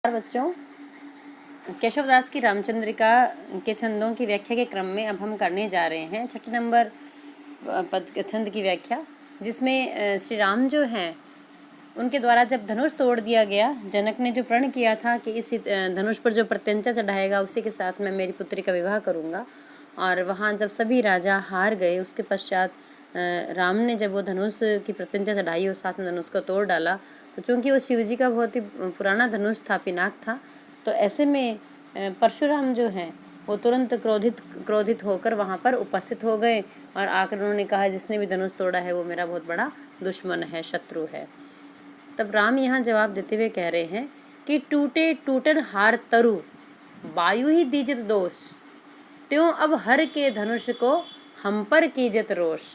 बच्चों, केशवदास की रामचंद्रिका के छंदों की व्याख्या के क्रम में अब हम करने जा रहे हैं 6 नंबर पद छंद की व्याख्या, जिसमें श्री राम जो हैं उनके द्वारा जब धनुष तोड़ दिया गया, जनक ने जो प्रण किया था कि इस धनुष पर जो प्रत्यंचा चढ़ाएगा उसी के साथ मैं मेरी पुत्री का विवाह करूँगा, और वहाँ जब सभी राजा हार गए उसके पश्चात राम ने जब वो धनुष की प्रत्यंचा चढ़ाई और साथ में धनुष को तोड़ डाला, तो चूँकि वो शिव जी का बहुत ही पुराना धनुष था, पिनाक था, तो ऐसे में परशुराम जो हैं वो तुरंत क्रोधित होकर वहाँ पर उपस्थित हो गए और आकर उन्होंने कहा जिसने भी धनुष तोड़ा है वो मेरा बहुत बड़ा दुश्मन है, शत्रु है। तब राम यहाँ जवाब देते हुए कह रहे हैं कि टूटे टूटन हार तरु वायु ही दीजित दोष, त्यों अब हर के धनुष को हम पर कीजित रोष।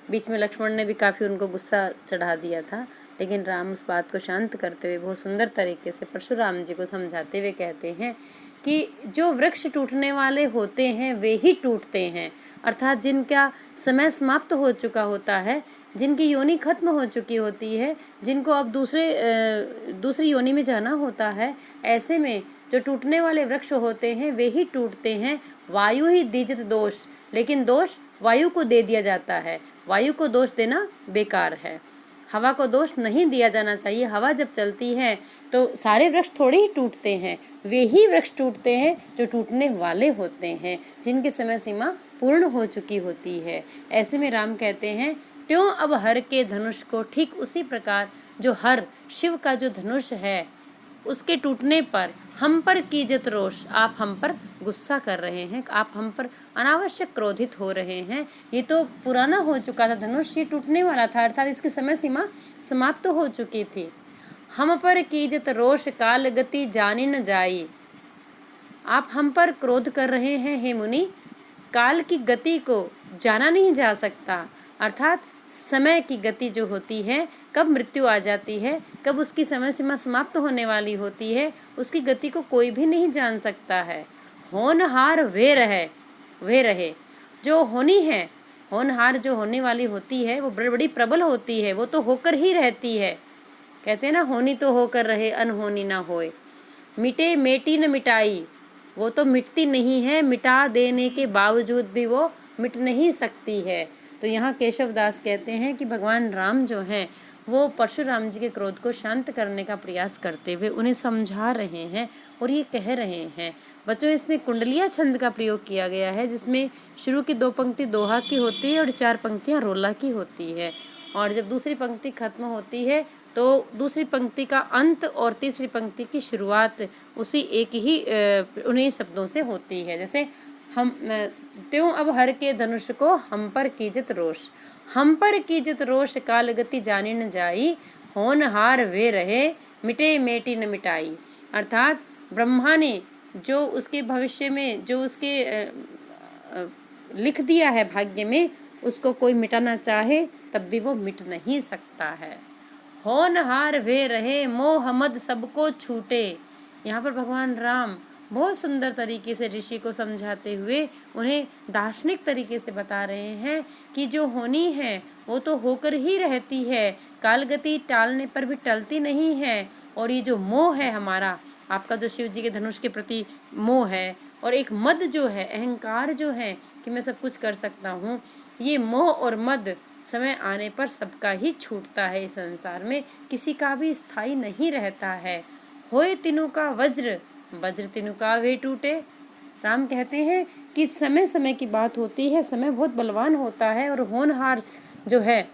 बीच में लक्ष्मण ने भी काफ़ी उनको गुस्सा चढ़ा दिया था, लेकिन राम उस बात को शांत करते हुए बहुत सुंदर तरीके से परशुराम जी को समझाते हुए कहते हैं कि जो वृक्ष टूटने वाले होते हैं वे ही टूटते हैं, अर्थात जिनका समय समाप्त हो चुका होता है, जिनकी योनि खत्म हो चुकी होती है, जिनको अब दूसरी योनि में जाना होता है, ऐसे में जो टूटने वाले वृक्ष होते हैं वे ही टूटते हैं। वायु ही दीजित दोष, लेकिन दोष वायु को दे दिया जाता है, वायु को दोष देना बेकार है, हवा को दोष नहीं दिया जाना चाहिए। हवा जब चलती है तो सारे वृक्ष थोड़े ही टूटते हैं, वे ही वृक्ष टूटते हैं जो टूटने वाले होते हैं, जिनकी समय सीमा पूर्ण हो चुकी होती है। ऐसे में राम कहते हैं त्यों अब हर के धनुष को, ठीक उसी प्रकार जो हर शिव का जो धनुष है उसके टूटने पर हम पर कीजित रोष, आप हम पर गुस्सा कर रहे हैं, आप हम पर अनावश्यक क्रोधित हो रहे हैं। ये तो पुराना हो चुका था धनुष, ये टूटने वाला था, अर्थात इसकी समय सीमा समाप्त हो चुकी थी। हम पर कीजित रोष काल गति जानी न जाई, आप हम पर क्रोध कर रहे हैं हे मुनि, काल की गति को जाना नहीं जा सकता, अर्थात समय की गति जो होती है, कब मृत्यु आ जाती है, कब उसकी समय सीमा समाप्त होने वाली होती है, उसकी गति को कोई भी नहीं जान सकता है। होनहार वे रहे, जो होनी है, होनहार जो होने वाली होती है वो बड़ी प्रबल होती है, वो तो होकर ही रहती है। कहते हैं ना, होनी तो होकर रहे अनहोनी ना होए। मिटे मेटी न मिटाई, वो तो मिटती नहीं है, मिटा देने के बावजूद भी वो मिट नहीं सकती है। तो यहाँ केशवदास कहते हैं कि भगवान राम जो हैं वो परशुराम जी के क्रोध को शांत करने का प्रयास करते हुए उन्हें समझा रहे हैं और ये कह रहे हैं। बच्चों, इसमें कुंडलिया छंद का प्रयोग किया गया है, जिसमें शुरू की 2 पंक्ति दोहा की होती है और 4 पंक्तियाँ रोला की होती है, और जब दूसरी पंक्ति खत्म होती है तो दूसरी पंक्ति का अंत और तीसरी पंक्ति की शुरुआत उसी एक ही उन्हीं शब्दों से होती है। जैसे हम त्यों अब हर के धनुष को हम पर कीजित रोष, हम पर कीजित रोष काल गति जानी न जाई, होनहार वे रहे मिटे मेटी न मिटाई, अर्थात ब्रह्मा ने जो उसके भविष्य में जो उसके लिख दिया है भाग्य में, उसको कोई मिटाना चाहे तब भी वो मिट नहीं सकता है। होनहार वे रहे मोह मद सबको छूटे, यहाँ पर भगवान राम बहुत सुंदर तरीके से ऋषि को समझाते हुए उन्हें दार्शनिक तरीके से बता रहे हैं कि जो होनी है वो तो होकर ही रहती है, कालगति टालने पर भी टलती नहीं है, और ये जो मोह है हमारा, आपका जो शिव जी के धनुष के प्रति मोह है, और एक मद जो है, अहंकार जो है कि मैं सब कुछ कर सकता हूँ, ये मोह और मद समय आने पर सबका ही छूटता है। इस संसार में किसी का भी स्थायी नहीं रहता है। होए तीनों का वज्र, वज्र तीनों का वे टूटे। राम कहते हैं कि समय समय की बात होती है, समय बहुत बलवान होता है, और होनहार जो है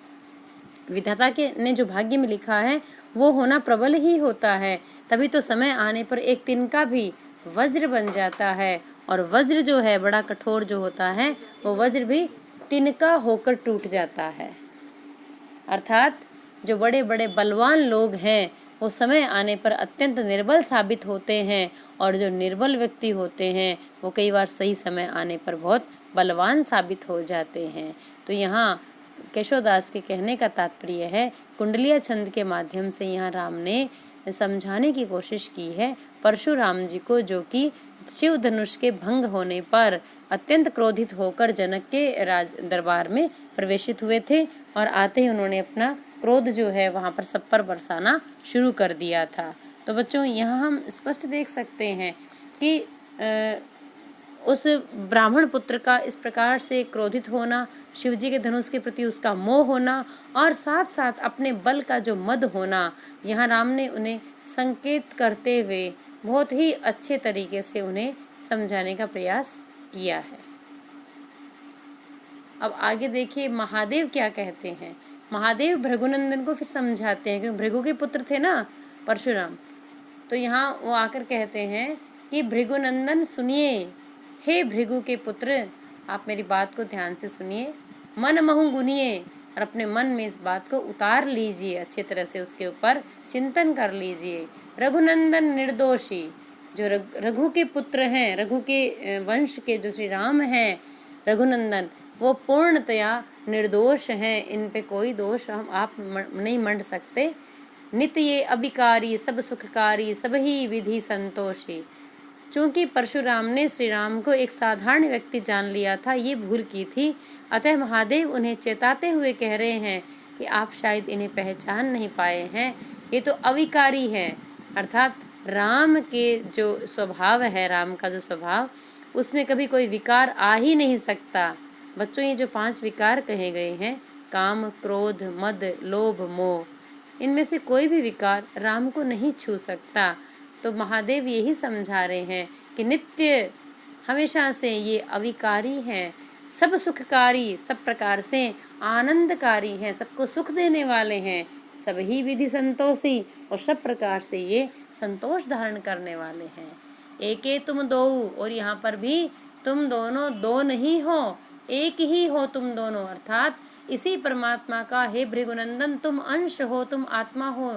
विधाता के ने जो भाग्य में लिखा है वो होना प्रबल ही होता है, तभी तो समय आने पर एक तिनका भी वज्र बन जाता है, और वज्र जो है बड़ा कठोर जो होता है वो वज्र भी तिनका होकर टूट जाता है। अर्थात जो बड़े बड़े बलवान लोग हैं वो समय आने पर अत्यंत निर्बल साबित होते हैं, और जो निर्बल व्यक्ति होते हैं वो कई बार सही समय आने पर बहुत बलवान साबित हो जाते हैं। तो यहाँ केशवदास के कहने का तात्पर्य है, कुंडलिया छंद के माध्यम से यहाँ राम ने समझाने की कोशिश की है परशुराम जी को, जो कि शिव धनुष के भंग होने पर अत्यंत क्रोधित होकर जनक के राज दरबार में प्रवेशित हुए थे, और आते ही उन्होंने अपना क्रोध जो है वहाँ पर सब पर बरसाना शुरू कर दिया था। तो बच्चों यहाँ हम स्पष्ट देख सकते हैं कि उस ब्राह्मण पुत्र का इस प्रकार से क्रोधित होना, शिवजी के धनुष के प्रति उसका मोह होना और साथ साथ अपने बल का जो मद होना, यहाँ राम ने उन्हें संकेत करते हुए बहुत ही अच्छे तरीके से उन्हें समझाने का प्रयास किया है। अब आगे देखिए महादेव क्या कहते हैं। महादेव भृगुनंदन को फिर समझाते हैं, क्योंकि भृगु के पुत्र थे ना परशुराम। तो यहाँ वो आकर कहते हैं कि भृगुनंदन सुनिए, हे भृगु के पुत्र, आप मेरी बात को ध्यान से सुनिए, मन महु गुनिए, और अपने मन में इस बात को उतार लीजिए, अच्छे तरह से उसके ऊपर चिंतन कर लीजिए। रघुनंदन निर्दोषी, जो रघु के पुत्र हैं, रघु के वंश के जो श्री राम हैं रघुनंदन, वो पूर्णतया निर्दोष हैं, इन पे कोई दोष आप नहीं मंड सकते। नित्य ये अभिकारी सब सुखकारी, सब ही विधि संतोषी। चूंकि परशुराम ने श्री राम को एक साधारण व्यक्ति जान लिया था, ये भूल की थी, अतः महादेव उन्हें चेताते हुए कह रहे हैं कि आप शायद इन्हें पहचान नहीं पाए हैं, ये तो अविकारी हैं। अर्थात राम के जो स्वभाव है, राम का जो स्वभाव, उसमें कभी कोई विकार आ ही नहीं सकता। बच्चों ये जो 5 विकार कहे गए हैं, काम, क्रोध, मद, लोभ, मोह, इनमें से कोई भी विकार राम को नहीं छू सकता। तो महादेव यही समझा रहे हैं कि नित्य हमेशा से ये अविकारी हैं, सब सुखकारी, सब प्रकार से आनंदकारी हैं, सबको सुख देने वाले हैं, सब ही विधि संतोषी, और सब प्रकार से ये संतोष धारण करने वाले हैं। एके तुम दो, और यहाँ पर भी तुम दोनों दो नहीं हो, एक ही हो तुम दोनों, अर्थात इसी परमात्मा का हे भृगुनंदन तुम अंश हो, तुम आत्मा हो,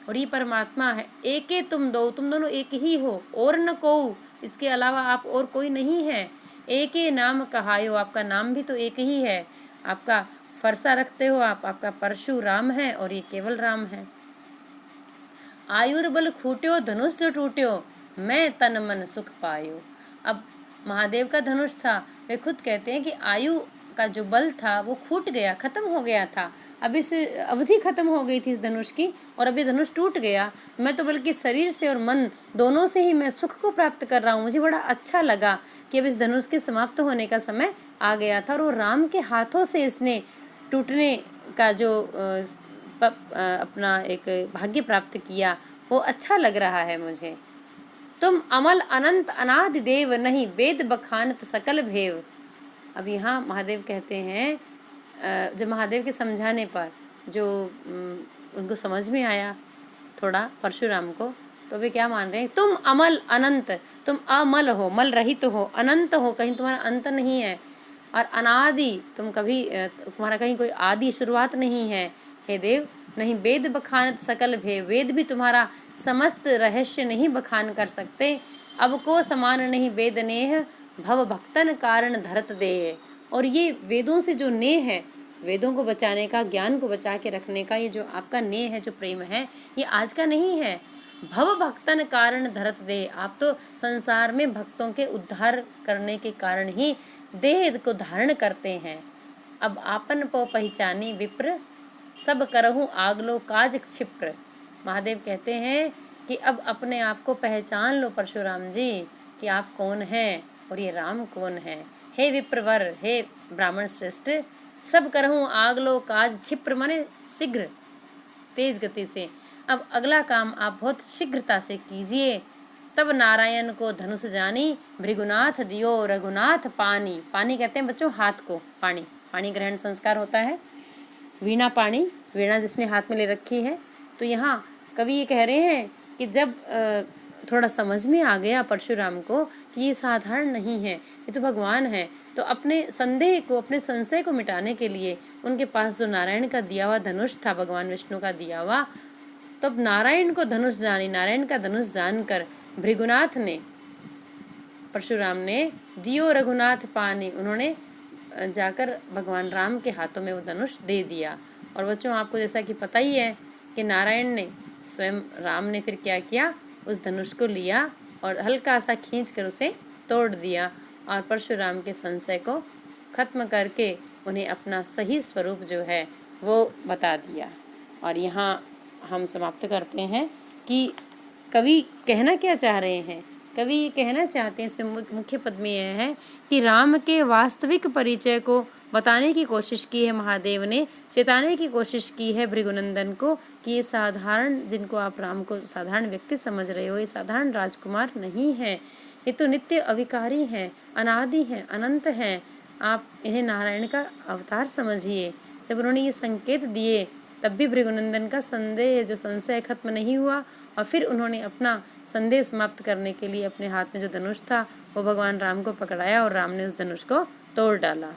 और ये परमात्मा है। एके तुम दो, तुम दोनों एक ही हो, और न को, इसके अलावा आप और कोई नहीं है। एके नाम कहायो, आपका नाम भी तो एक ही है, आपका फरसा रखते हो आप, आपका परशुराम है और ये केवल राम है। आयुर्बल खूट्यो धनुष जो टूट्यो, मैं तन मन सुख पायो। अब महादेव का धनुष था, वे खुद कहते हैं कि आयु का जो बल था वो फूट गया, खत्म हो गया था, अब इस अवधि खत्म हो गई थी इस धनुष की, और अभी धनुष टूट गया। मैं तो बल्कि शरीर से और मन दोनों से ही मैं सुख को प्राप्त कर रहा हूँ। मुझे बड़ा अच्छा लगा कि अब इस धनुष के समाप्त होने का समय आ गया था, और वो राम के हाथों से इसने टूटने का जो अपना एक भाग्य प्राप्त किया, वो अच्छा लग रहा है मुझे। तुम अमल अनंत अनादि देव, नहीं वेद बखानत सकल भेव। अब यहाँ महादेव कहते हैं, जब महादेव के समझाने पर जो उनको समझ में आया थोड़ा परशुराम को, तो वे क्या मान रहे हैं, तुम अमल अनंत, तुम अमल हो, मल रहित हो, अनंत हो, कहीं तुम्हारा अंत नहीं है, और अनादि, तुम कभी तुम्हारा कहीं कोई आदि शुरुआत नहीं है हे देव। नहीं वेद बखानत सकल भेव, वेद भी तुम्हारा समस्त रहस्य नहीं बखान कर सकते। अब को समान नहीं वेद नेह, भव भक्तन कारण धरत दे। और ये वेदों से जो नेह है, वेदों को बचाने का, ज्ञान को बचा के रखने का, ये जो आपका नेह है, जो प्रेम है, ये आज का नहीं है। भव भक्तन कारण धरत दे, आप तो संसार में भक्तों के उद्धार करने के कारण ही देह को धारण करते हैं। अब आपन पो पहचानी विप्र, सब करहूँ आगलो काज क्षिप्र। महादेव कहते हैं कि अब अपने आप को पहचान लो परशुराम जी, कि आप कौन हैं और ये राम कौन है। हे विप्रवर, हे ब्राह्मण श्रेष्ठ, सब करहूँ आगलो काज क्षिप्र, माने शीघ्र, तेज गति से। अब अगला काम आप बहुत शीघ्रता से कीजिए। तब नारायण को धनुष जानी, भृगुनाथ दियो रघुनाथ पानी। पानी कहते हैं बच्चों हाथ को, पानी, पानी ग्रहण संस्कार होता है। वीणा पानी, वीणा जिसने हाथ में ले रखी है। तो यहाँ कवि ये कह रहे हैं कि जब थोड़ा समझ में आ गया परशुराम को कि ये साधारण नहीं है, ये तो भगवान है, तो अपने संदेह को, अपने संशय को मिटाने के लिए उनके पास जो नारायण का दिया हुआ धनुष था, भगवान विष्णु का दिया हुआ, तब नारायण को धनुष जानी, नारायण का धनुष जानकर भृगुनाथ ने, परशुराम ने दियो रघुनाथ पानी, उन्होंने जाकर भगवान राम के हाथों में वो धनुष दे दिया। और बच्चों आपको जैसा कि पता ही है कि नारायण ने, स्वयं राम ने फिर क्या किया, उस धनुष को लिया और हल्का सा खींच कर उसे तोड़ दिया, और परशुराम के संशय को खत्म करके उन्हें अपना सही स्वरूप जो है वो बता दिया। और यहाँ हम समाप्त करते हैं कि कवि कहना क्या चाह रहे हैं? कवि ये कहना चाहते हैं इसमें मुख्य पद में यह है कि राम के वास्तविक परिचय को बताने की कोशिश की है महादेव ने, चेताने की कोशिश की है भृगुनंदन को कि ये साधारण, जिनको आप राम को साधारण व्यक्ति समझ रहे हो, ये साधारण राजकुमार नहीं है, ये तो नित्य अविकारी हैं, अनादि हैं, अनंत हैं, आप इन्हें नारायण का अवतार समझिए। जब उन्होंने ये संकेत दिए तब भी भृगुनंदन का संदेह, जो संशय, खत्म नहीं हुआ और फिर उन्होंने अपना संदेह समाप्त करने के लिए अपने हाथ में जो धनुष था वो भगवान राम को पकड़ाया और राम ने उस धनुष को तोड़ डाला।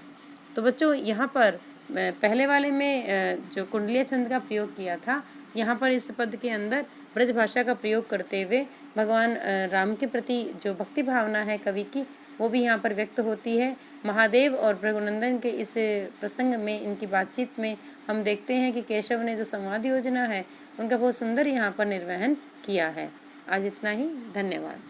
तो बच्चों यहाँ पर पहले वाले में जो कुंडलीय छंद का प्रयोग किया था, यहाँ पर इस पद के अंदर ब्रज भाषा का प्रयोग करते हुए भगवान राम के प्रति जो भक्ति भावना है कवि की, वो भी यहाँ पर व्यक्त होती है। महादेव और भृगुनंदन के इस प्रसंग में, इनकी बातचीत में हम देखते हैं कि केशव ने जो संवाद योजना है उनका बहुत सुंदर यहाँ पर निर्वहन किया है। आज इतना ही, धन्यवाद।